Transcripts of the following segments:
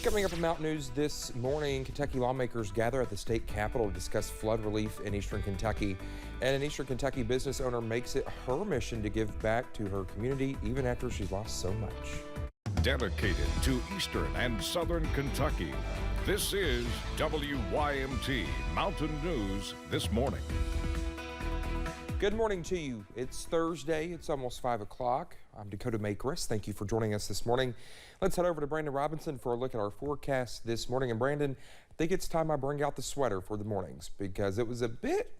Coming up in Mountain News this morning, Kentucky lawmakers gather at the state capitol to discuss flood relief in eastern Kentucky. And an eastern Kentucky business owner makes it her mission to give back to her community even after she's lost so much. Dedicated to eastern and southern Kentucky, this is WYMT Mountain News This Morning. Good morning to you. It's Thursday. It's almost 5 o'clock. I'm Dakota Makris. Thank you for joining us this morning. Let's head over to Brandon Robinson for a look at our forecast this morning. And Brandon, I think it's time I bring out the sweater for the mornings because it was a bit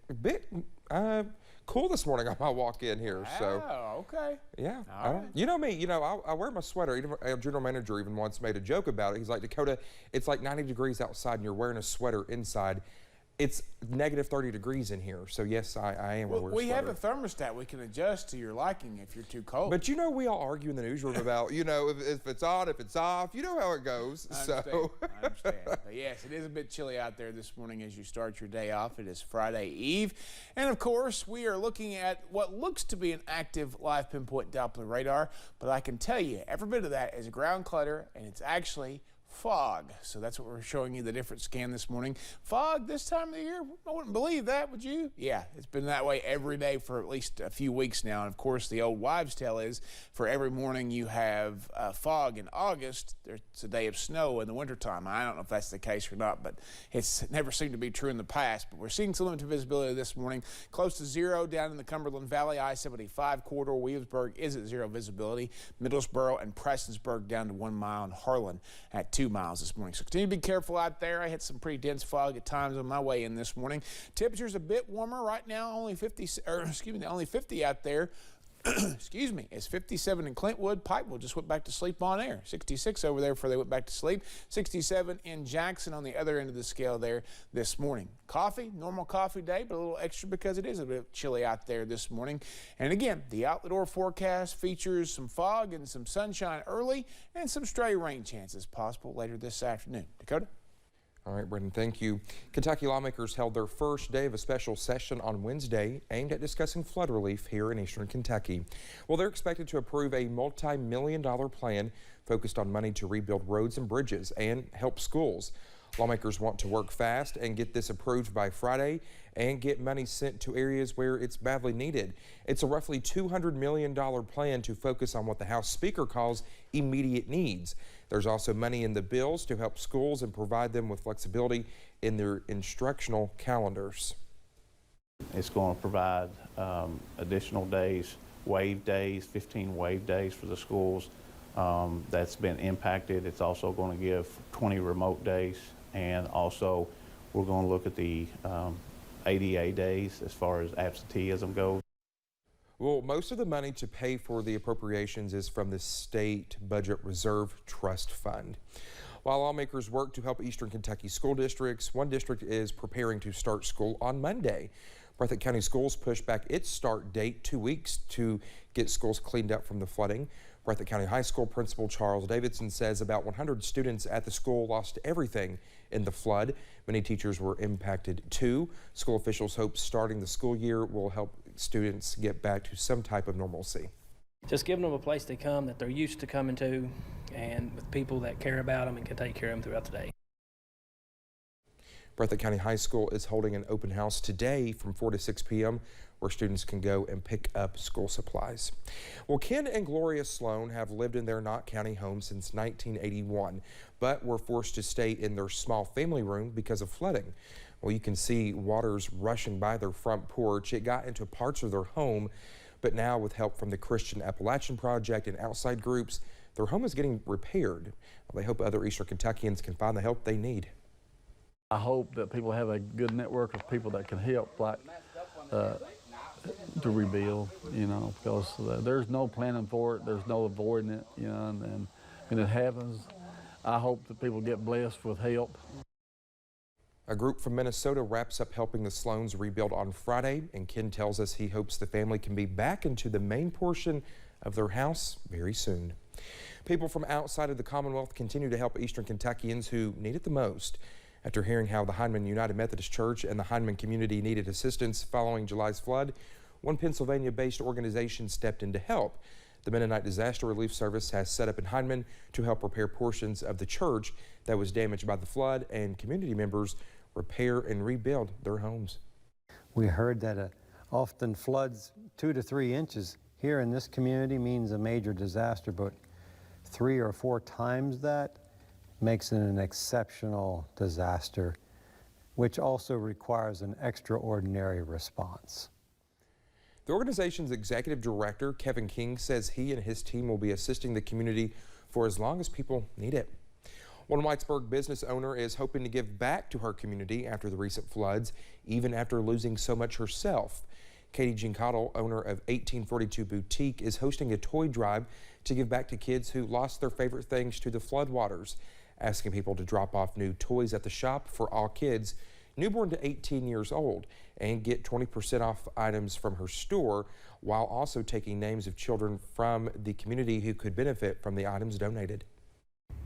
cool this morning on my walk in here. So, okay. Yeah. All right. You know me, I wear my sweater. Even our general manager even once made a joke about it. He's like, Dakota, it's like 90 degrees outside and you're wearing a sweater inside. It's negative 30 degrees in here, so yes, I am wearing a sweater. We have a thermostat we can adjust to your liking if you're too cold. But we all argue in the newsroom about, if it's on, if it's off. You know how it goes. I understand. But yes, it is a bit chilly out there this morning as you start your day off. It is Friday Eve. And of course, we are looking at what looks to be an active live pinpoint Doppler radar. But I can tell you, every bit of that is ground clutter, and it's actually fog. So that's what we're showing you, the different scan this morning. Fog this time of the year, I wouldn't believe that, would you? Yeah, it's been that way every day for at least a few weeks now. And of course, the old wives' tale is for every morning you have fog in August, it's a day of snow in the wintertime. I don't know if that's the case or not, but it's never seemed to be true in the past. But we're seeing some limited visibility this morning, close to zero down in the Cumberland Valley. I-75 corridor, Williamsburg is at zero visibility. Middlesboro and Prestonsburg down to 1 mile, and Harlan at 2 miles this morning. So continue to be careful out there. I had some pretty dense fog at times on my way in this morning. Temperature's a bit warmer right now, only 50 out there. Excuse me, it's 57 in Clintwood. Pikeville just went back to sleep on air. 66 over there before they went back to sleep. 67 in Jackson on the other end of the scale there this morning. Coffee, normal coffee day, but a little extra because it is a bit chilly out there this morning. And again, the outlet door forecast features some fog and some sunshine early and some stray rain chances possible later this afternoon. Dakota? All right, Brendan, thank you. Kentucky lawmakers held their first day of a special session on Wednesday aimed at discussing flood relief here in eastern Kentucky. Well, they're expected to approve a multi-million-dollar plan focused on money to rebuild roads and bridges and help schools. Lawmakers want to work fast and get this approved by Friday and get money sent to areas where it's badly needed. It's a roughly $200 million plan to focus on what the House Speaker calls immediate needs. There's also money in the bills to help schools and provide them with flexibility in their instructional calendars. It's going to provide additional days, wave days, 15 wave days for the schools that's been impacted. It's also going to give 20 remote days, and also we're going to look at the ADA days as far as absenteeism goes. Well, most of the money to pay for the appropriations is from the State Budget Reserve Trust Fund. While lawmakers work to help eastern Kentucky school districts, one district is preparing to start school on Monday. Breathitt County Schools pushed back its start date 2 weeks to get schools cleaned up from the flooding. Breathitt County High School Principal Charles Davidson says about 100 students at the school lost everything in the flood. Many teachers were impacted too. School officials hope starting the school year will help students get back to some type of normalcy. Just giving them a place to come that they're used to coming to, and with people that care about them and can take care of them throughout the day. Breathitt County High School is holding an open house today from 4 to 6 p.m. where students can go and pick up school supplies. Well, Ken and Gloria Sloan have lived in their Knott County home since 1981, but were forced to stay in their small family room because of flooding. Well, you can see waters rushing by their front porch. It got into parts of their home, but now with help from the Christian Appalachian Project and outside groups, their home is getting repaired. Well, they hope other eastern Kentuckians can find the help they need. I hope that people have a good network of people that can help, like to rebuild, because there's no planning for it, there's no avoiding it, and when it happens, I hope that people get blessed with help. A group from Minnesota wraps up helping the Sloans rebuild on Friday, and Ken tells us he hopes the family can be back into the main portion of their house very soon. People from outside of the Commonwealth continue to help eastern Kentuckians who need it the most. After hearing how the Heineman United Methodist Church and the Heineman community needed assistance following July's flood, one Pennsylvania-based organization stepped in to help. The Mennonite Disaster Relief Service has set up in Heinemann to help repair portions of the church that was damaged by the flood, and community members repair and rebuild their homes. We heard that often floods 2 to 3 inches here in this community means a major disaster, but 3 or 4 times that makes it an exceptional disaster, which also requires an extraordinary response. The organization's executive director, Kevin King, says he and his team will be assisting the community for as long as people need it. One Whitesburg business owner is hoping to give back to her community after the recent floods, even after losing so much herself. Katie Gincotto, owner of 1842 Boutique, is hosting a toy drive to give back to kids who lost their favorite things to the floodwaters, asking people to drop off new toys at the shop for all kids newborn to 18 years old and get 20% off items from her store, while also taking names of children from the community who could benefit from the items donated.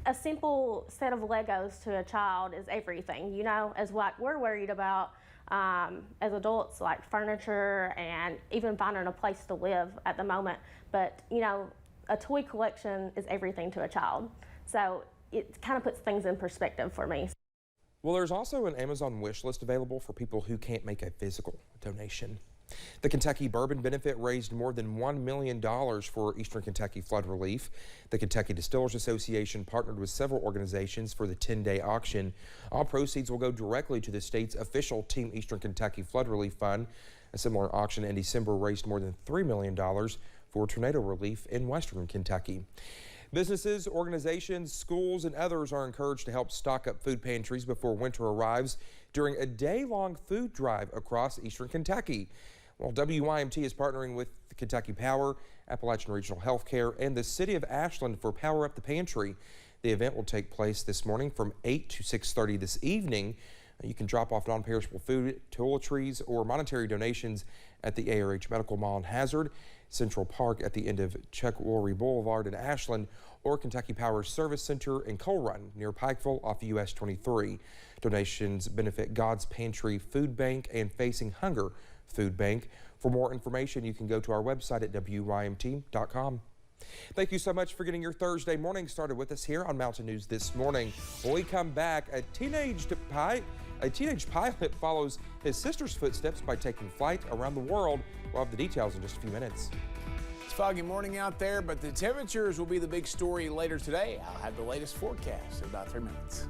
A simple set of Legos to a child is everything, you know, as what we're worried about as adults, like furniture and even finding a place to live at the moment. But, you know, a toy collection is everything to a child. So it kind of puts things in perspective for me. Well, there's also an Amazon wish list available for people who can't make a physical donation. The Kentucky Bourbon Benefit raised more than $1 million for Eastern Kentucky flood relief. The Kentucky Distillers Association partnered with several organizations for the 10-day auction. All proceeds will go directly to the state's official Team Eastern Kentucky Flood Relief Fund. A similar auction in December raised more than $3 million for tornado relief in Western Kentucky. Businesses, organizations, schools, and others are encouraged to help stock up food pantries before winter arrives during a day-long food drive across Eastern Kentucky. Well, WYMT is partnering with Kentucky Power, Appalachian Regional Healthcare, and the City of Ashland for Power Up the Pantry. The event will take place this morning from 8 to 6:30 this evening. You can drop off non-perishable food, toiletries, or monetary donations at the ARH Medical Mall in Hazard, Central Park at the end of Chuck Woolery Boulevard in Ashland, or Kentucky Power Service Center in Coal Run near Pikeville off US 23. Donations benefit God's Pantry Food Bank and Facing Hunger Food Bank. For more information, you can go to our website at WYMT.com. Thank you so much for getting your Thursday morning started with us here on Mountain News this morning. When we come back, a teenage pilot follows his sister's footsteps by taking flight around the world. We'll have the details in just a few minutes. It's a foggy morning out there, but the temperatures will be the big story later today. I'll have the latest forecast in about 3 minutes.